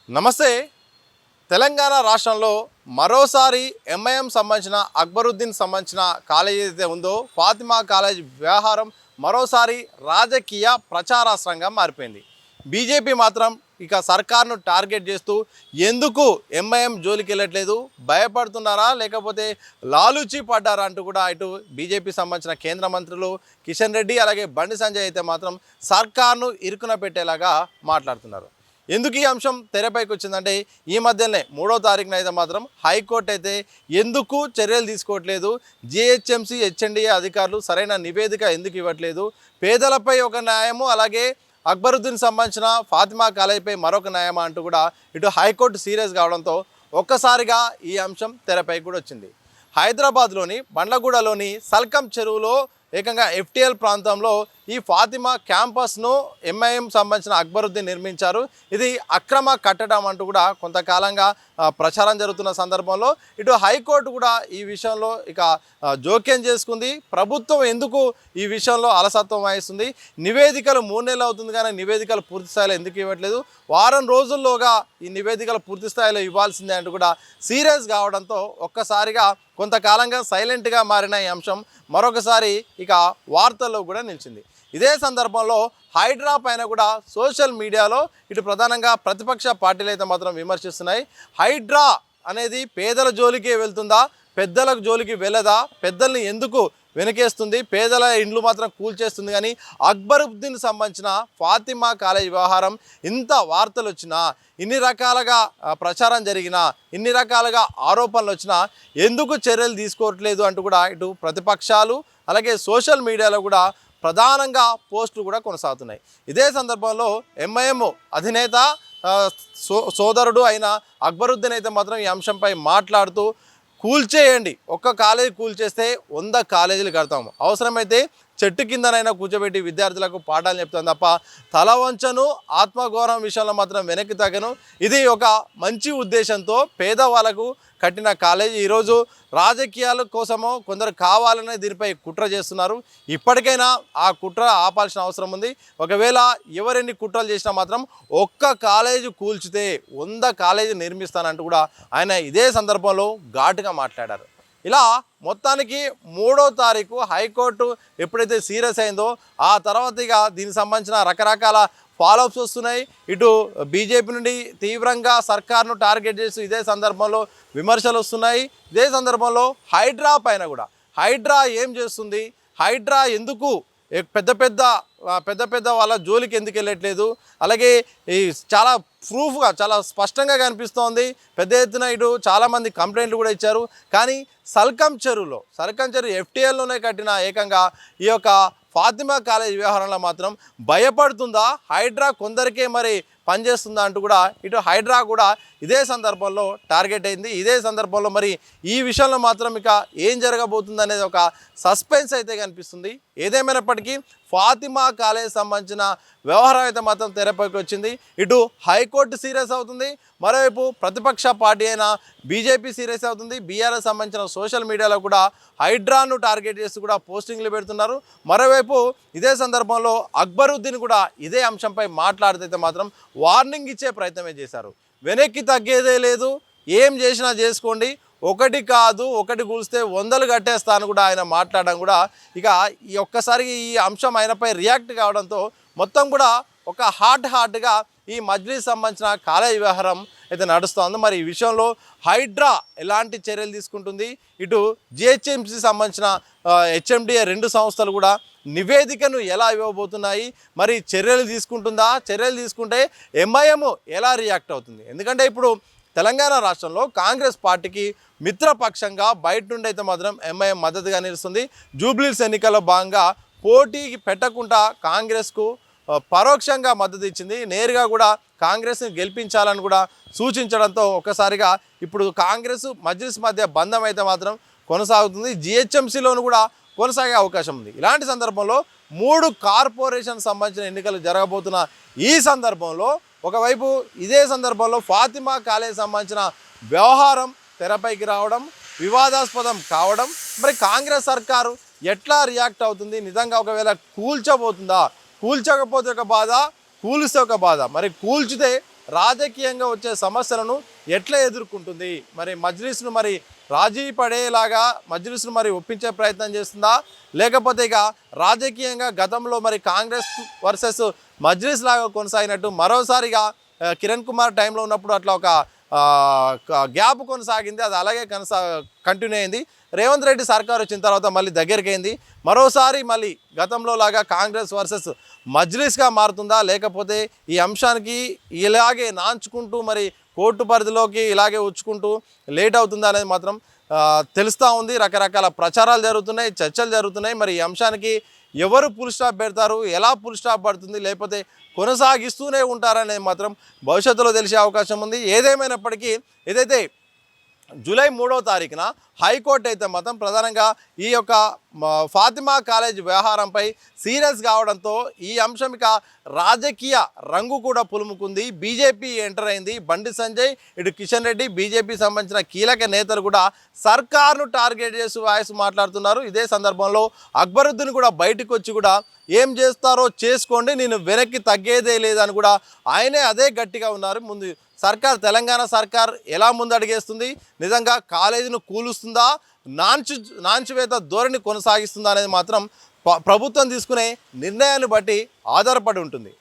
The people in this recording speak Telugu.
నమస్తే. తెలంగాణ రాష్ట్రంలో మరోసారి ఎంఐఎం సంబంధించిన అక్బరుద్దీన్ సంబంధించిన కాలేజీ ఏదైతే ఉందో ఫాతిమా కాలేజ్ వ్యవహారం మరోసారి రాజకీయ ప్రచారాస్త్రంగా మారిపోయింది. బీజేపీ మాత్రం ఇక సర్కార్ను టార్గెట్ చేస్తూ ఎందుకు ఎంఐఎం జోలికి వెళ్ళట్లేదు, భయపడుతున్నారా లేకపోతే లాలూచి పడ్డారా అంటూ కూడా ఇటు బీజేపీ సంబంధించిన కేంద్ర మంత్రులు కిషన్ రెడ్డి అలాగే బండి సంజయ్ అయితే మాత్రం సర్కార్ను ఇరుకున పెట్టేలాగా మాట్లాడుతున్నారు. ఎందుకు ఈ అంశం తెరపైకి వచ్చిందంటే ఈ మధ్యనే 3వ తారీఖున అయితే మాత్రం హైకోర్టు అయితే ఎందుకు చర్యలు తీసుకోవట్లేదు, జిహెచ్ఎంసీ హెచ్ఎండిఏ అధికారులు సరైన నివేదిక ఎందుకు ఇవ్వట్లేదు, పేదలపై ఒక న్యాయము అలాగే అక్బరుద్దీన్ సంబంధించిన ఫాతిమా కాలేజీపై మరొక న్యాయమా అంటూ కూడా ఇటు హైకోర్టు సీరియస్ కావడంతో ఒక్కసారిగా ఈ అంశం తెరపైకి కూడా వచ్చింది. హైదరాబాద్లోని బండ్లగూడలోని సల్కం చెరువులో ఏకంగా ఎఫ్టీఎల్ ప్రాంతంలో ఈ ఫాతిమా క్యాంపస్ను ఎంఐఎం సంబంధించిన అక్బరుద్దీన్ నిర్మించారు. ఇది అక్రమ కట్టడం అంటూ కూడా కొంతకాలంగా ప్రచారం జరుగుతున్న సందర్భంలో ఇటు హైకోర్టు కూడా ఈ విషయంలో ఇక జోక్యం చేసుకుంది. ప్రభుత్వం ఎందుకు ఈ విషయంలో అలసత్వం వహిస్తుంది, నివేదికలు 3 నెలలు అవుతుంది కానీ నివేదికలు పూర్తి స్థాయిలో ఎందుకు ఇవ్వట్లేదు, వారం రోజుల్లోగా ఈ నివేదికలు పూర్తి స్థాయిలో ఇవ్వాల్సిందే అంటూ కూడా సీరియస్ కావడంతో ఒక్కసారిగా కొంతకాలంగా సైలెంట్గా మారిన ఈ అంశం మరొకసారి ఇక వార్తల్లో కూడా నిలిచింది. ఇదే సందర్భంలో హైడ్రా పైన కూడా సోషల్ మీడియాలో ఇటు ప్రధానంగా ప్రతిపక్ష పార్టీలు అయితే మాత్రం విమర్శిస్తున్నాయి. హైడ్రా అనేది పేదల జోలికి వెళ్తుందా, పెద్దలకు జోలికి వెళ్ళదా, పెద్దల్ని ఎందుకు వెనకేస్తుంది, పేదల ఇండ్లు మాత్రం కూల్చేస్తుంది. కానీ అక్బరుద్దీన్ సంబంధించిన ఫాతిమా కాలేజ్ వ్యవహారం ఇంత వార్తలు వచ్చినా, ఇన్ని రకాలుగా ప్రచారం జరిగినా, ఇన్ని రకాలుగా ఆరోపణలు వచ్చినా ఎందుకు చర్యలు తీసుకోవట్లేదు అంటూ కూడా ఇటు ప్రతిపక్షాలు అలాగే సోషల్ మీడియాలో కూడా ప్రధానంగా పోస్టులు కూడా కొనసాగుతున్నాయి. ఇదే సందర్భంలో ఎంఐఎం అధినేత సోదరుడు అయిన అక్బరుద్దీన్ అయితే మాత్రం ఈ అంశంపై మాట్లాడుతూ కూల్చేయండి, ఒక్క కాలేజీ కూల్చేస్తే 100 కాలేజీలు కడతాము, అవసరమైతే చెట్టు కిందనైనా కూర్చోబెట్టి విద్యార్థులకు పాఠాలు చెప్తాను తప్ప తల వంచను, ఆత్మగౌరవం విషయంలో మాత్రం వెనక్కి తగ్గను. ఇది ఒక మంచి ఉద్దేశంతో పేదవాళ్ళకు కట్టిన కాలేజీ ఈరోజు రాజకీయాల కోసమో కొందరు కావాలనే దీనిపై కుట్ర చేస్తున్నారు. ఇప్పటికైనా ఆ కుట్ర ఆపాల్సిన అవసరం ఉంది. ఒకవేళ ఎవరెన్ని కుట్రలు చేసినా మాత్రం ఒక్క కాలేజీ కూల్చితే 100 కాలేజీ నిర్మిస్తానంటూ కూడా ఆయన ఇదే సందర్భంలో ఘాటుగా మాట్లాడారు. ఇలా మొత్తానికి 3వ తారీఖు హైకోర్టు ఎప్పుడైతే సీరియస్ అయిందో ఆ తర్వాత ఇక దీనికి సంబంధించిన రకరకాల ఫాలోఅప్స్ వస్తున్నాయి. ఇటు బీజేపీ నుండి తీవ్రంగా సర్కార్ను టార్గెట్ చేసి ఇదే సందర్భంలో విమర్శలు వస్తున్నాయి. ఇదే సందర్భంలో హైడ్రా పైన కూడా హైడ్రా ఏం చేస్తుంది, హైడ్రా ఎందుకు పెద్ద పెద్ద వాళ్ళ జోలికి ఎందుకు వెళ్ళట్లేదు, అలాగే ఈ చాలా ప్రూఫ్గా చాలా స్పష్టంగా కనిపిస్తోంది. పెద్ద ఎత్తున ఇటు చాలామంది కంప్లైంట్లు కూడా ఇచ్చారు. కానీ సల్కం చెరువు ఎఫ్టీఎల్లోనే కట్టిన ఏకంగా ఈ యొక్క ఫాతిమా కాలేజ్ వ్యవహారంలో మాత్రం భయపడుతుందా, హైడ్రా కొందరికే మరి పనిచేస్తుందా అంటూ కూడా ఇటు హైడ్రా కూడా ఇదే సందర్భంలో టార్గెట్ అయింది. ఇదే సందర్భంలో మరి ఈ విషయంలో మాత్రం ఇక ఏం జరగబోతుంది అనేది ఒక సస్పెన్స్ అయితే కనిపిస్తుంది. ఏదేమైనప్పటికీ ఫాతిమా కాలేజ్ సంబంధించిన వ్యవహారం అయితే మాత్రం తెరపైకి వచ్చింది. ఇటు హైకోర్టు సీరియస్ అవుతుంది, మరోవైపు ప్రతిపక్ష పార్టీ అయిన బీజేపీ సీరియస్ అవుతుంది. బీఆర్ఎస్ సంబంధించిన సోషల్ మీడియాలో కూడా హైడ్రాను టార్గెట్ చేస్తూ కూడా పోస్టింగ్లు పెడుతున్నారు. మరోవైపు ఇదే సందర్భంలో అక్బరుద్దీన్ కూడా ఇదే అంశంపై మాట్లాడితే మాత్రం వార్నింగ్ ఇచ్చే ప్రయత్నమే చేశారు. వెనక్కి తగ్గేదే లేదు, ఏం చేసినా చేసుకోండి, ఒకటి కాదు ఒకటి కూల్స్తే 100లు కట్టేస్తాను కూడా ఆయన మాట్లాడడం కూడా ఇక ఈ ఒక్కసారి ఈ అంశం ఆయనపై రియాక్ట్ కావడంతో మొత్తం కూడా ఒక హాట్గా ఈ మజ్లిస్ సంబంధించిన కాలేజ్ వ్యవహారం అయితే నడుస్తోంది. మరి ఈ విషయంలో హైడ్రా ఎలాంటి చర్యలు తీసుకుంటుంది, ఇటు జిహెచ్ఎంసీ సంబంధించిన హెచ్ఎండిఏ 2 సంస్థలు కూడా నివేదికను ఎలా ఇవ్వబోతున్నాయి, మరి చర్యలు తీసుకుంటుందా, చర్యలు తీసుకుంటే ఎంఐఎం ఎలా రియాక్ట్ అవుతుంది? ఎందుకంటే ఇప్పుడు తెలంగాణ రాష్ట్రంలో కాంగ్రెస్ పార్టీకి మిత్రపక్షంగా బయట నుండి అయితే మాత్రం ఎంఐఎం మద్దతుగా నిలుస్తుంది. జూబ్లీహిల్స్ ఎన్నికల్లో భాగంగా పోటీకి పెట్టకుండా కాంగ్రెస్కు పరోక్షంగా మద్దతు ఇచ్చింది. నేరుగా కూడా కాంగ్రెస్ని గెలిపించాలని కూడా సూచించడంతో ఒక్కసారిగా ఇప్పుడు కాంగ్రెస్ మజ్లిస్ మధ్య బంధం అయితే మాత్రం కొనసాగుతుంది. జిహెచ్ఎంసీలోను కూడా కొనసాగే అవకాశం ఉంది. ఇలాంటి సందర్భంలో 3 కార్పొరేషన్ సంబంధించిన ఎన్నికలు జరగబోతున్న ఈ సందర్భంలో ఒకవైపు ఇదే సందర్భంలో ఫాతిమా కాలేజ్ సంబంధించిన వ్యవహారం తెరపైకి రావడం, వివాదాస్పదం కావడం, మరి కాంగ్రెస్ సర్కారు ఎట్లా రియాక్ట్ అవుతుంది, నిజంగా ఒకవేళ కూల్చబోతుందా, కూల్చకపోతే ఒక బాధ, కూలిస్తే ఒక బాధ. మరి కూల్చితే రాజకీయంగా వచ్చే సమస్యలను ఎట్లా ఎదుర్కొంటుంది, మరి మజ్లిస్ను మరి రాజీ పడేలాగా మజ్లిస్ను మరి ఒప్పించే ప్రయత్నం చేస్తుందా, లేకపోతే ఇక రాజకీయంగా గతంలో మరి కాంగ్రెస్ వర్సెస్ మజ్లిస్ లాగా కొనసాగినట్టు మరోసారిగా కిరణ్ కుమార్ టైంలో ఉన్నప్పుడు అట్లా ఒక గ్యాప్ కొనసాగింది, అది అలాగే కంటిన్యూ అయింది. రేవంత్ రెడ్డి సర్కార్ వచ్చిన తర్వాత మళ్ళీ దగ్గరికి అయింది. మరోసారి మళ్ళీ గతంలో లాగా కాంగ్రెస్ వర్సెస్ మజ్లిస్గా మారుతుందా, లేకపోతే ఈ అంశానికి ఇలాగే నాంచుకుంటూ మరి కోర్టు పరిధిలోకి ఇలాగే ఉచ్చుకుంటూ లేట్ అవుతుందా అనేది మాత్రం తెలుస్తూ ఉంది. రకరకాల ప్రచారాలు జరుగుతున్నాయి, చర్చలు జరుగుతున్నాయి. మరి ఈ అంశానికి ఎవరు ఫుల్ స్టాప్ పెడతారు, ఎలా ఫుల్ స్టాప్ పడుతుంది, లేకపోతే కొనసాగిస్తూనే ఉంటారనేది మాత్రం భవిష్యత్తులో తెలిసే అవకాశం ఉంది. ఏదేమైనప్పటికీ ఏదైతే జూలై 3వ తారీఖున హైకోర్టు అయితే మాత్రం ప్రధానంగా ఈ యొక్క ఫాతిమా కాలేజ్ వ్యవహారంపై సీరియస్ కావడంతో ఈ అంశం ఇక రాజకీయ రంగు కూడా పులుముకుంది. బీజేపీ ఎంటర్ అయింది. బండి సంజయ్, ఇటు కిషన్ రెడ్డి, బీజేపీ సంబంధించిన కీలక నేతలు కూడా సర్కార్ను టార్గెట్ చేసి వాయిస్ మాట్లాడుతున్నారు. ఇదే సందర్భంలో అక్బరుద్దీన్ కూడా బయటకు వచ్చి కూడా ఏం చేస్తారో చేసుకోండి, నేను వెనక్కి తగ్గేదే లేదని కూడా ఆయనే అదే గట్టిగా ఉన్నారు. ముందు సర్కార్, తెలంగాణ సర్కార్ ఎలా ముందడుగేస్తుంది, నిజంగా కాలేజీను కూలుస్తుందా, నాంచివేత ధోరణి కొనసాగిస్తుందా అనేది మాత్రం ప్రభుత్వం తీసుకునే నిర్ణయాన్ని బట్టి ఆధారపడి ఉంటుంది.